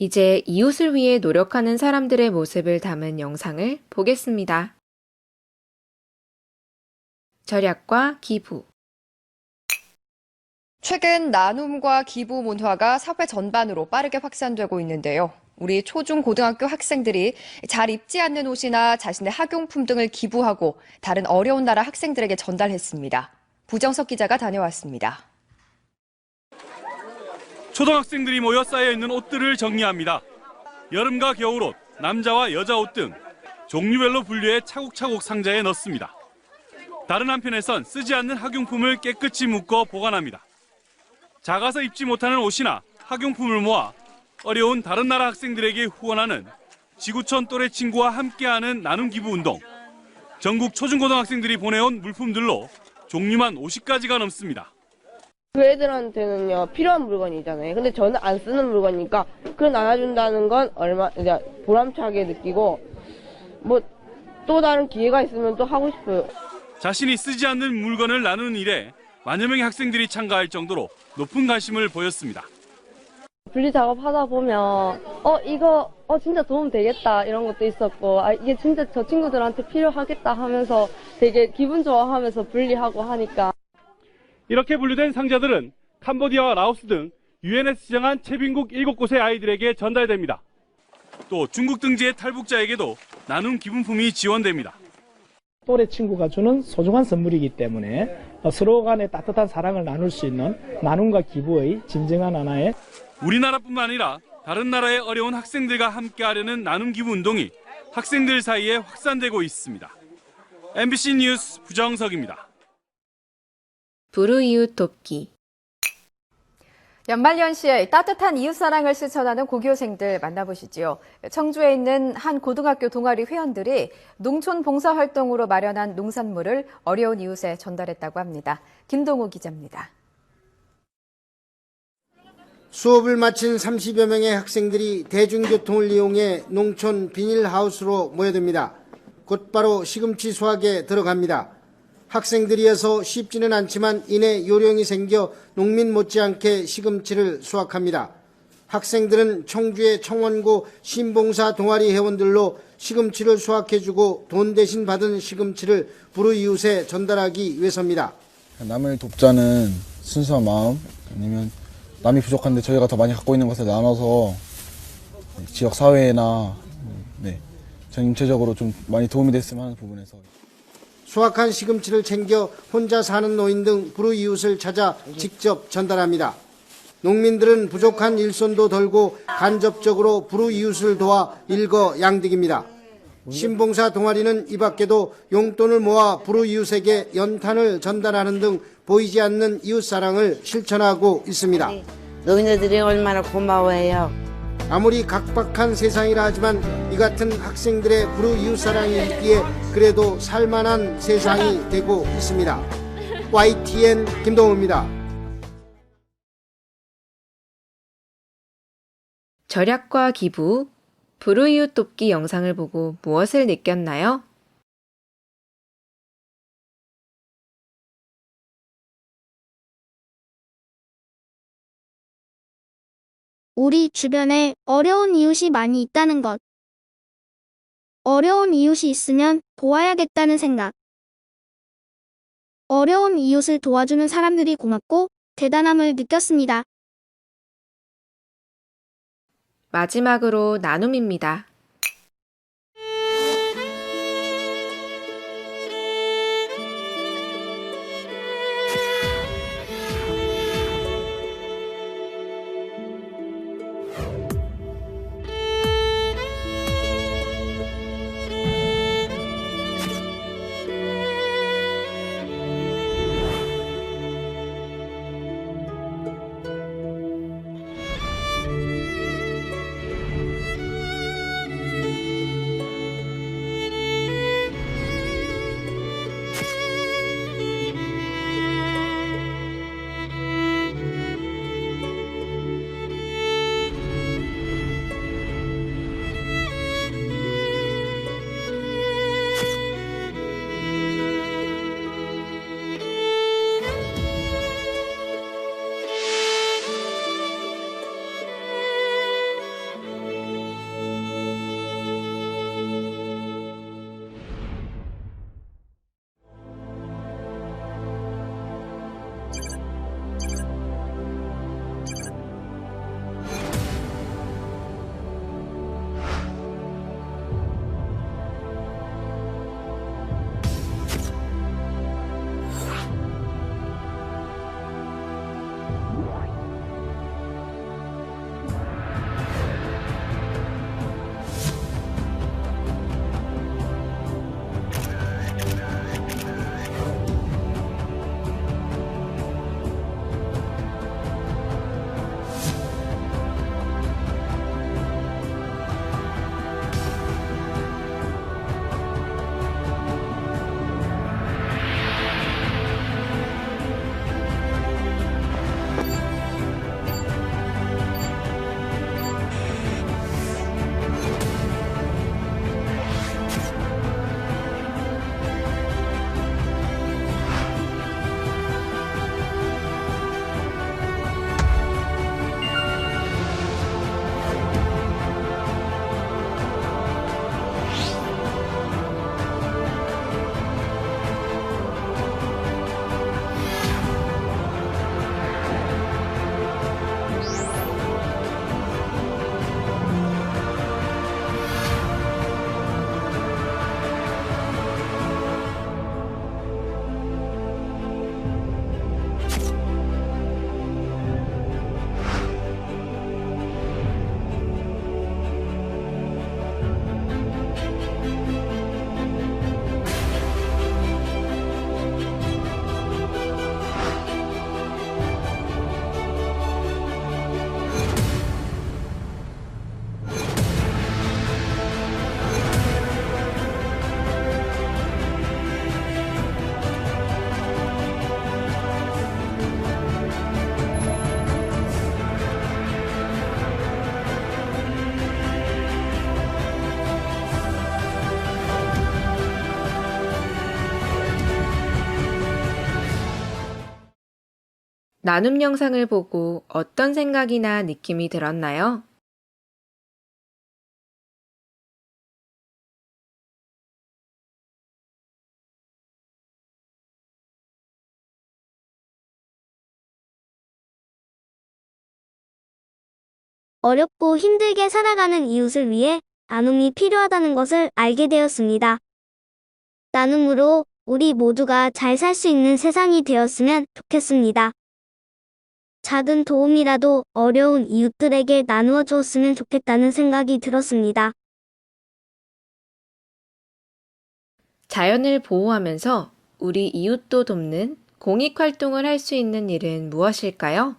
이제 이웃을 위해 노력하는 사람들의 모습을 담은 영상을 보겠습니다. 절약과 기부. 최근 나눔과 기부 문화가 사회 전반으로 빠르게 확산되고 있는데요. 우리 초중 고등학교 학생들이 잘 입지 않는 옷이나 자신의 학용품 등을 기부하고 다른 어려운 나라 학생들에게 전달했습니다. 부정석 기자가 다녀왔습니다. 초등학생들이 모여 쌓여있는 옷들을 정리합니다. 여름과 겨울옷, 남자와 여자옷 등 종류별로 분류해 차곡차곡 상자에 넣습니다. 다른 한편에선 쓰지 않는 학용품을 깨끗이 묶어 보관합니다. 작아서 입지 못하는 옷이나 학용품을 모아 어려운 다른 나라 학생들에게 후원하는 지구촌 또래 친구와 함께하는 나눔 기부 운동. 전국 초중고등학생들이 보내온 물품들로 종류만 50가지가 넘습니다. 그 애들한테는요 필요한 물건이잖아요. 근데 저는 안 쓰는 물건이니까 그걸 나눠준다는 건 얼마 이제 보람차게 느끼고 뭐 또 다른 기회가 있으면 또 하고 싶어요. 자신이 쓰지 않는 물건을 나누는 일에 만여 명의 학생들이 참가할 정도로 높은 관심을 보였습니다. 분리 작업하다 보면 이거 진짜 도움 되겠다 이런 것도 있었고 이게 진짜 저 친구들한테 필요하겠다 하면서 되게 기분 좋아하면서 분리하고 하니까. 이렇게 분류된 상자들은 캄보디아와 라오스 등 유엔에서 지정한 채빈국 7곳의 아이들에게 전달됩니다. 또 중국 등지의 탈북자에게도 나눔 기분품이 지원됩니다. 또래 친구가 주는 소중한 선물이기 때문에 서로 간의 따뜻한 사랑을 나눌 수 있는 나눔과 기부의 진정한 하나의 우리나라뿐만 아니라 다른 나라의 어려운 학생들과 함께하려는 나눔 기부 운동이 학생들 사이에 확산되고 있습니다. MBC 뉴스 부정석입니다. 불우이웃 돕기. 연말연시에 따뜻한 이웃사랑을 실천하는 고교생들 만나보시죠. 청주에 있는 한 고등학교 동아리 회원들이 농촌 봉사활동으로 마련한 농산물을 어려운 이웃에 전달했다고 합니다. 김동우 기자입니다. 수업을 마친 30여 명의 학생들이 대중교통을 이용해 농촌 비닐하우스로 모여듭니다. 곧바로 시금치 수확에 들어갑니다. 학생들이어서 쉽지는 않지만 이내 요령이 생겨 농민 못지않게 시금치를 수확합니다. 학생들은 청주의 청원고 신봉사 동아리 회원들로 시금치를 수확해주고 돈 대신 받은 시금치를 불우이웃에 전달하기 위해서입니다. 남을 돕자는 순수한 마음, 아니면 남이 부족한데 저희가 더 많이 갖고 있는 것을 나눠서 지역 사회나 전체적으로 좀 많이 도움이 됐으면 하는 부분에서. 수확한 시금치를 챙겨 혼자 사는 노인 등 불우이웃을 찾아 직접 전달합니다. 농민들은 부족한 일손도 덜고 간접적으로 불우이웃을 도와 일거양득입니다. 신봉사 동아리는 이 밖에도 용돈을 모아 불우이웃에게 연탄을 전달하는 등 보이지 않는 이웃사랑을 실천하고 있습니다. 너희들이 얼마나 고마워해요. 아무리 각박한 세상이라 하지만 이 같은 학생들의 불우이웃사랑이 있기에 그래도 살만한 세상이 되고 있습니다. YTN 김동우입니다. 절약과 기부, 불우이웃 돕기 영상을 보고 무엇을 느꼈나요? 우리 주변에 어려운 이웃이 많이 있다는 것. 어려운 이웃이 있으면 도와야겠다는 생각. 어려운 이웃을 도와주는 사람들이 고맙고 대단함을 느꼈습니다. 마지막으로 나눔입니다. 나눔 영상을 보고 어떤 생각이나 느낌이 들었나요? 어렵고 힘들게 살아가는 이웃을 위해 나눔이 필요하다는 것을 알게 되었습니다. 나눔으로 우리 모두가 잘 살 수 있는 세상이 되었으면 좋겠습니다. 작은 도움이라도 어려운 이웃들에게 나누어 주었으면 좋겠다는 생각이 들었습니다. 자연을 보호하면서 우리 이웃도 돕는 공익활동을 할 수 있는 일은 무엇일까요?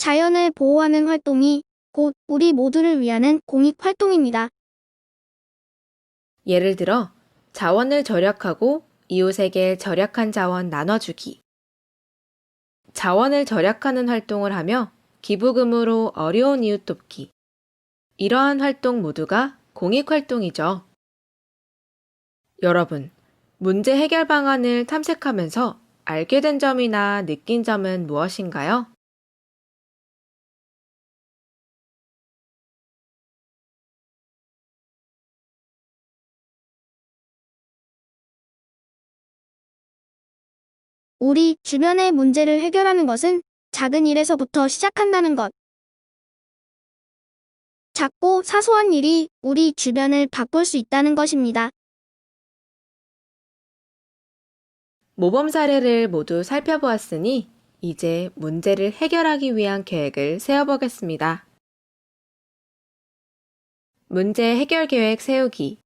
자연을 보호하는 활동이 곧 우리 모두를 위하는 공익 활동입니다. 예를 들어 자원을 절약하고 이웃에게 절약한 자원 나눠주기. 자원을 절약하는 활동을 하며 기부금으로 어려운 이웃 돕기. 이러한 활동 모두가 공익활동이죠. 여러분, 문제 해결 방안을 탐색하면서 알게 된 점이나 느낀 점은 무엇인가요? 우리 주변의 문제를 해결하는 것은 작은 일에서부터 시작한다는 것. 작고 사소한 일이 우리 주변을 바꿀 수 있다는 것입니다. 모범 사례를 모두 살펴보았으니 이제 문제를 해결하기 위한 계획을 세워보겠습니다. 문제 해결 계획 세우기.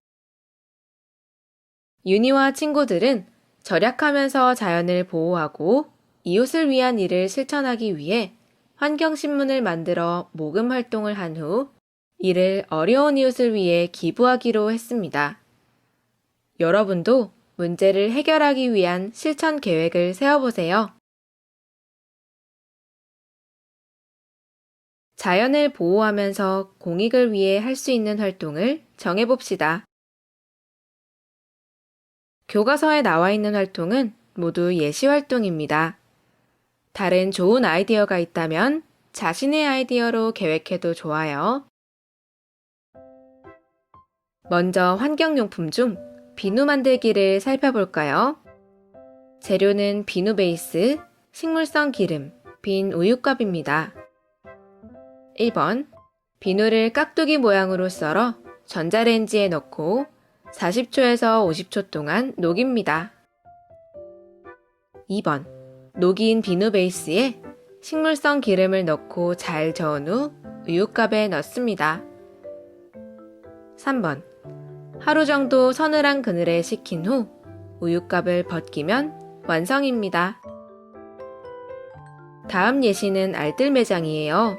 윤희와 친구들은 절약하면서 자연을 보호하고 이웃을 위한 일을 실천하기 위해 환경신문을 만들어 모금 활동을 한 후 이를 어려운 이웃을 위해 기부하기로 했습니다. 여러분도 문제를 해결하기 위한 실천 계획을 세워보세요. 자연을 보호하면서 공익을 위해 할 수 있는 활동을 정해봅시다. 교과서에 나와 있는 활동은 모두 예시 활동입니다. 다른 좋은 아이디어가 있다면 자신의 아이디어로 계획해도 좋아요. 먼저 환경용품 중 비누 만들기를 살펴볼까요? 재료는 비누 베이스, 식물성 기름, 빈 우유컵입니다. 1번, 비누를 깍두기 모양으로 썰어 전자레인지에 넣고 40초에서 50초 동안 녹입니다. 2번, 녹인 비누 베이스에 식물성 기름을 넣고 잘 저은 후 우유컵에 넣습니다. 3번, 하루 정도 서늘한 그늘에 식힌 후 우유컵을 벗기면 완성입니다. 다음 예시는 알뜰 매장이에요.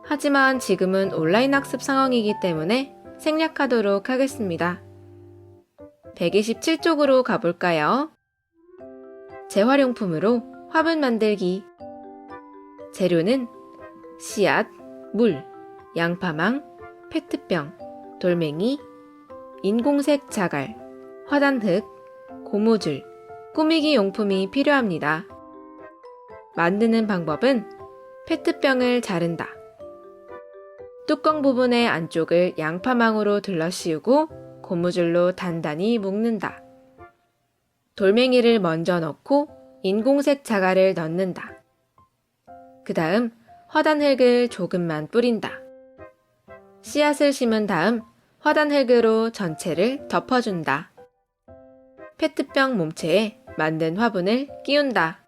하지만 지금은 온라인 학습 상황이기 때문에 생략하도록 하겠습니다. 127쪽으로 가볼까요? 재활용품으로 화분 만들기. 재료는 씨앗, 물, 양파망, 페트병, 돌멩이, 인공색 자갈, 화단흙, 고무줄, 꾸미기 용품이 필요합니다. 만드는 방법은 페트병을 자른다. 뚜껑 부분의 안쪽을 양파망으로 둘러씌우고 고무줄로 단단히 묶는다. 돌멩이를 먼저 넣고 인공색 자갈을 넣는다. 그 다음 화단흙을 조금만 뿌린다. 씨앗을 심은 다음 화단흙으로 전체를 덮어준다. 페트병 몸체에 만든 화분을 끼운다.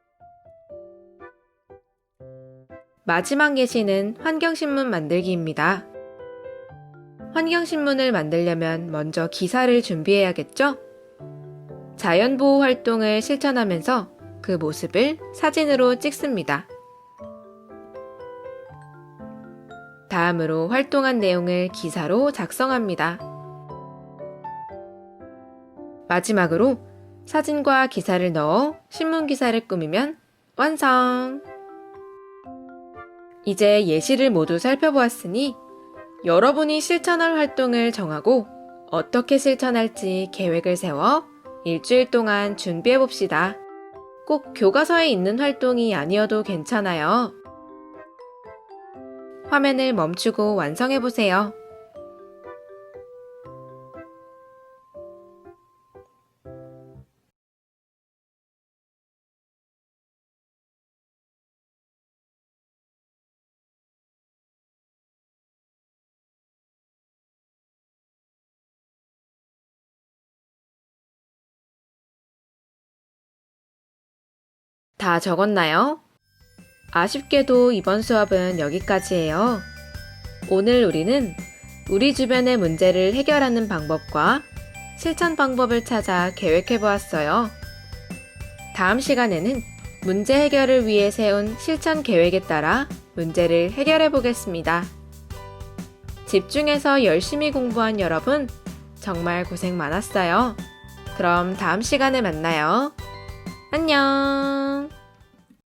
마지막 예시는 환경신문 만들기입니다. 환경신문을 만들려면 먼저 기사를 준비해야겠죠? 자연보호 활동을 실천하면서 그 모습을 사진으로 찍습니다. 다음으로 활동한 내용을 기사로 작성합니다. 마지막으로 사진과 기사를 넣어 신문 기사를 꾸미면 완성! 이제 예시를 모두 살펴보았으니 여러분이 실천할 활동을 정하고 어떻게 실천할지 계획을 세워 일주일 동안 준비해 봅시다. 꼭 교과서에 있는 활동이 아니어도 괜찮아요. 화면을 멈추고 완성해 보세요. 다 적었나요? 아쉽게도 이번 수업은 여기까지예요. 오늘 우리는 우리 주변의 문제를 해결하는 방법과 실천 방법을 찾아 계획해 보았어요. 다음 시간에는 문제 해결을 위해 세운 실천 계획에 따라 문제를 해결해 보겠습니다. 집중해서 열심히 공부한 여러분, 정말 고생 많았어요. 그럼 다음 시간에 만나요. 안녕!